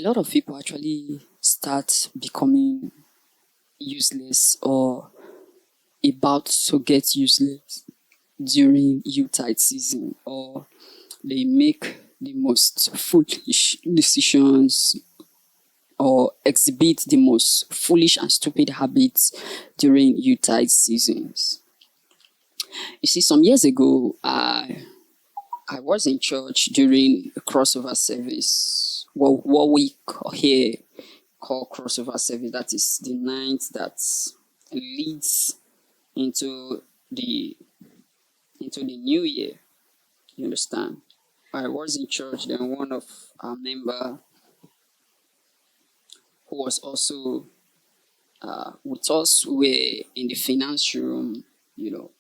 a lot of people actually start becoming useless or about to get useless during Yuletide season, or they make the most foolish decisions or exhibit the most foolish and stupid habits during Yuletide seasons. You see, some years ago, I was in church during a crossover service. Well, what we here call crossover service, that is the night that leads into the new year. You understand? I was in church, then one of our member who was also with us, we were in the finance room, you know.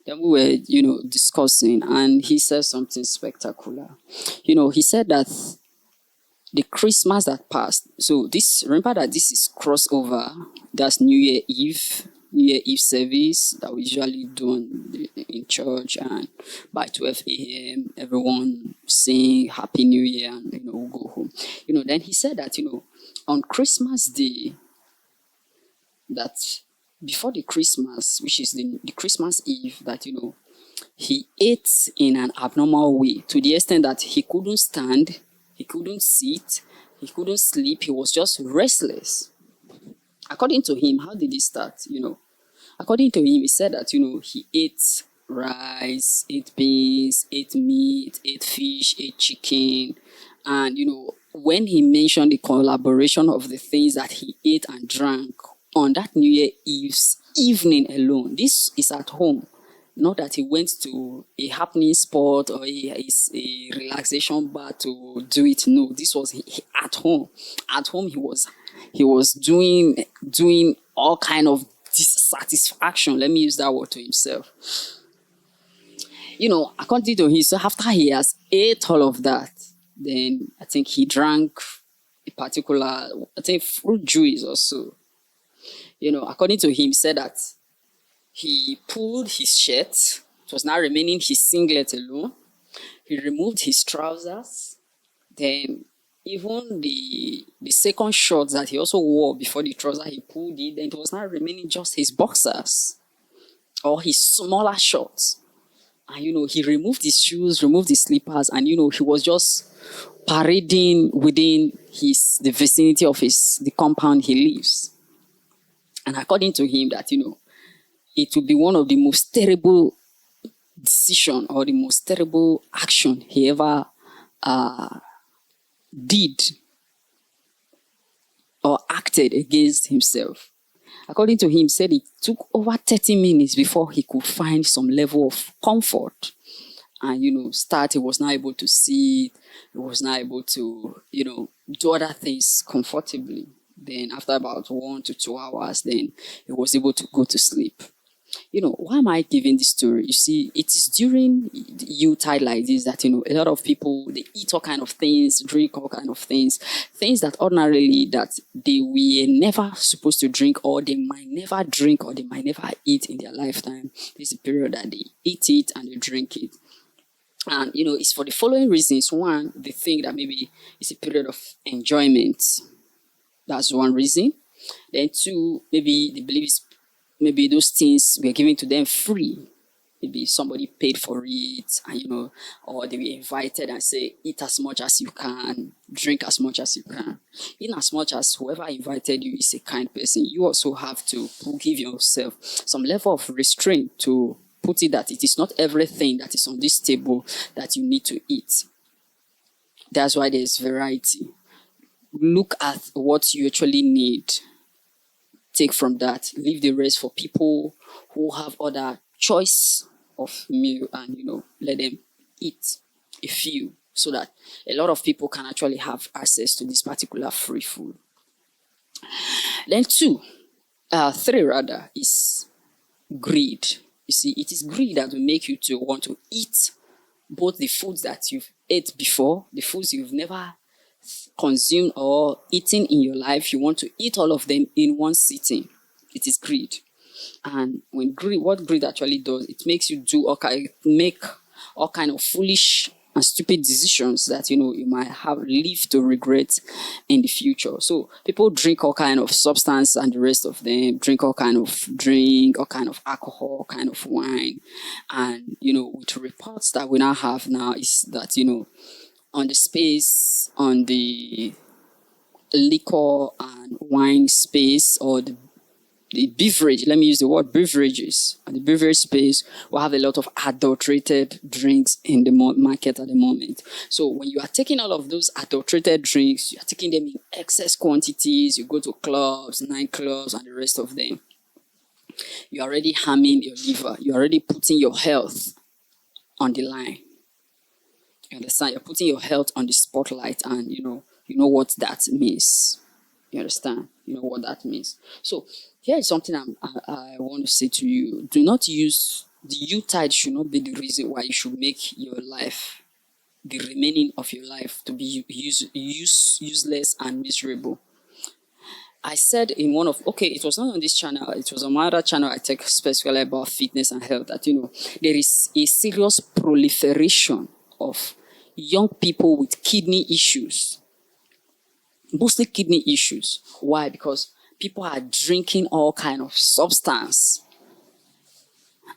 Then we were, discussing, and he said something spectacular. He said that the Christmas that passed. So remember that this is crossover. That's New Year Eve service that we usually do in church, and by 12 a.m. everyone sing Happy New Year, and we'll go home. Then he said that on Christmas Day, that before the Christmas, which is the Christmas Eve, that he ate in an abnormal way to the extent that he couldn't stand, he couldn't sit, he couldn't sleep, he was just restless. According to him, how did it start? According to him, he said that he ate rice, ate beans, ate meat, ate fish, ate chicken, and when he mentioned the collaboration of the things that he ate and drank on that New Year Eve's evening alone, this is at home. Not that he went to a happening spot or a relaxation bar to do it. No, this was at home. At home, he was doing all kind of dissatisfaction. Let me use that word to himself. According to him, so after he has ate all of that, then I think he drank a particular, fruit juice or so. According to him, he said that he pulled his shirt. It was now remaining his singlet alone. He removed his trousers. Then even the second shorts that he also wore before the trouser, he pulled it. Then it was now remaining just his boxers or his smaller shorts. And he removed his shoes, removed his slippers, and he was just parading within the vicinity of the compound he lives. And according to him, that it would be one of the most terrible decision or the most terrible action he ever did or acted against himself. According to him, he said it took over 30 minutes before he could find some level of comfort. And, he was not able to sit, he was not able to, do other things comfortably. Then after about 1 to 2 hours, then he was able to go to sleep. Why am I giving this story? You see, it is during the Yuletide like this that, a lot of people, they eat all kind of things, drink all kind of things that ordinarily that they were never supposed to drink, or they might never drink, or they might never eat in their lifetime. This is the period that they eat it and they drink it. And, it's for the following reasons. One, they think that maybe it's a period of enjoyment. That's one reason. Then two, maybe they believe maybe those things were given to them free. Maybe somebody paid for it, and or they were invited and say, eat as much as you can, drink as much as you can. In as much as whoever invited you is a kind person, you also have to give yourself some level of restraint to put it that it is not everything that is on this table that you need to eat. That's why there's variety. Look at what you actually need. Take from that. Leave the rest for people who have other choice of meal, and let them eat a few, so that a lot of people can actually have access to this particular free food. Then three rather, is greed. You see, it is greed that will make you to want to eat both the foods that you've ate before, the foods you've never consumed or eaten in your life. You want to eat all of them in one sitting. It is greed. And what greed actually does, it makes you make all kind of foolish and stupid decisions that you might have live to regret in the future. So people drink all kind of substance, and the rest of them drink all kind of drink, all kind of alcohol, all kind of wine. And with reports that we now have now is that on the space, on the liquor and wine space, or the beverage, let me use the word beverages, and the beverage space will have a lot of adulterated drinks in the market at the moment. So when you are taking all of those adulterated drinks, you are taking them in excess quantities, you go to clubs, nightclubs, and the rest of them, you're already harming your liver. You're already putting your health on the line. You understand? You're putting your health on the spotlight, and you know what that means. You understand? You know what that means. So here is something I want to say to you. Do not use the Yuletide should not be the reason why you should make your life, the remaining of your life, to be useless and miserable. I said in one of, it was not on this channel, it was on my other channel I talk specifically about fitness and health, that there is a serious proliferation of young people with kidney issues. Mostly kidney issues. Why? Because people are drinking all kind of substance.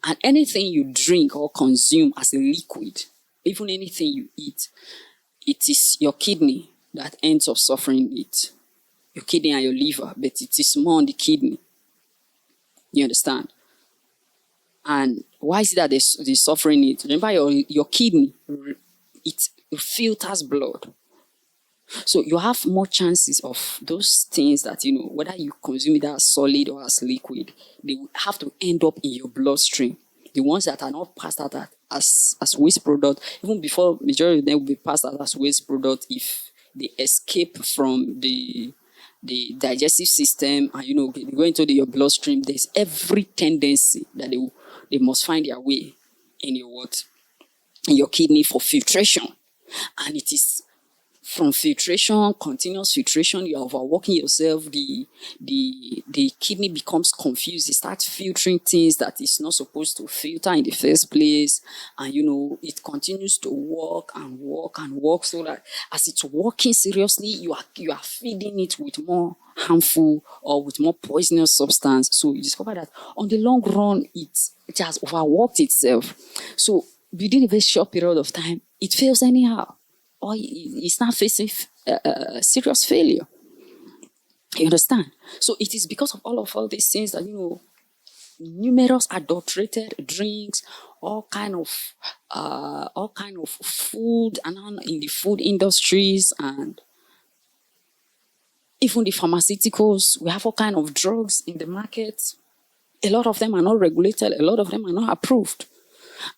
And anything you drink or consume as a liquid, even anything you eat, it is your kidney that ends up suffering it. Your kidney and your liver, but it is more on the kidney. You understand? And why is it that they're suffering it? Remember, your kidney, it filters blood. So you have more chances of those things that, whether you consume it as solid or as liquid, they will have to end up in your bloodstream. The ones that are not passed out as waste product, even before majority of them will be passed out as waste product if they escape from the digestive system and they go into your bloodstream. There's every tendency that they must find their way in your kidney for filtration. And it is from filtration, continuous filtration, you're overworking yourself, the kidney becomes confused. It starts filtering things that it's not supposed to filter in the first place. And it continues to work and work and work, so that as it's working seriously, you are feeding it with more harmful or with more poisonous substance. So you discover that on the long run, it has overworked itself. So within a very short period of time, it fails anyhow, or it's not facing serious failure. You understand? So it is because of all these things that numerous adulterated drinks, all kind of food, and in the food industries, and even the pharmaceuticals. We have all kind of drugs in the market. A lot of them are not regulated. A lot of them are not approved.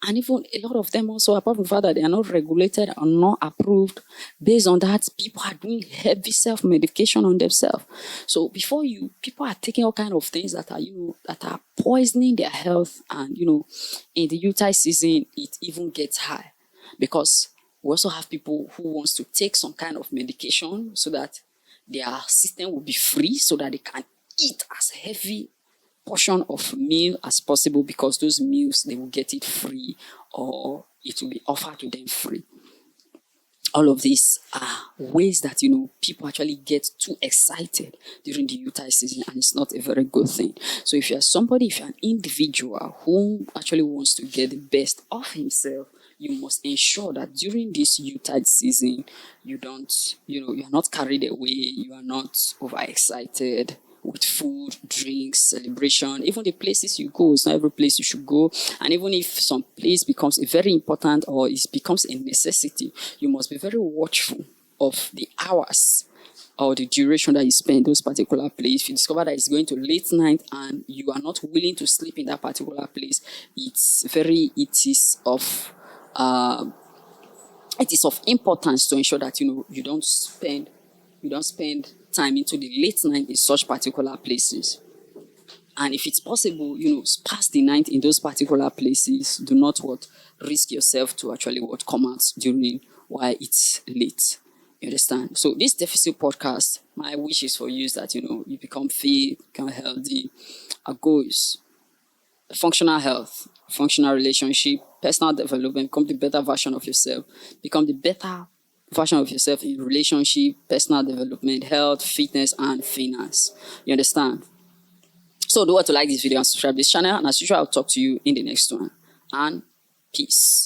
And even a lot of them also, apart from the fact that they are not regulated or not approved, based on that, people are doing heavy self-medication on themselves. So people are taking all kind of things that are poisoning their health. And in the Yuletide season, it even gets high, because we also have people who wants to take some kind of medication so that their system will be free, so that they can eat as heavy portion of meal as possible, because those meals, they will get it free, or it will be offered to them free. All of these are ways that people actually get too excited during the Yuletide season, and it's not a very good thing. So if you're an individual who actually wants to get the best of himself, you must ensure that during this Yuletide season, you're not carried away, you are not overexcited with food, drinks, celebration. Even the places you go, it's not every place you should go. And even if some place becomes very important or it becomes a necessity, you must be very watchful of the hours or the duration that you spend in those particular place. If you discover that it's going to late night and you are not willing to sleep in that particular place, it is of importance to ensure that you don't spend time into the late night in such particular places. And if it's possible, pass the night in those particular places. Do not risk yourself to actually come out during while it's late. You understand? So this deficit podcast, my wish is for you is that you become fit, become healthy. Our goal is functional health, functional relationship, personal development, become the better version of yourself. Become the better version of yourself in relationship, personal development, health, fitness, and finance. You understand? So do what to like this video and subscribe to this channel. And as usual, I'll talk to you in the next one. And peace.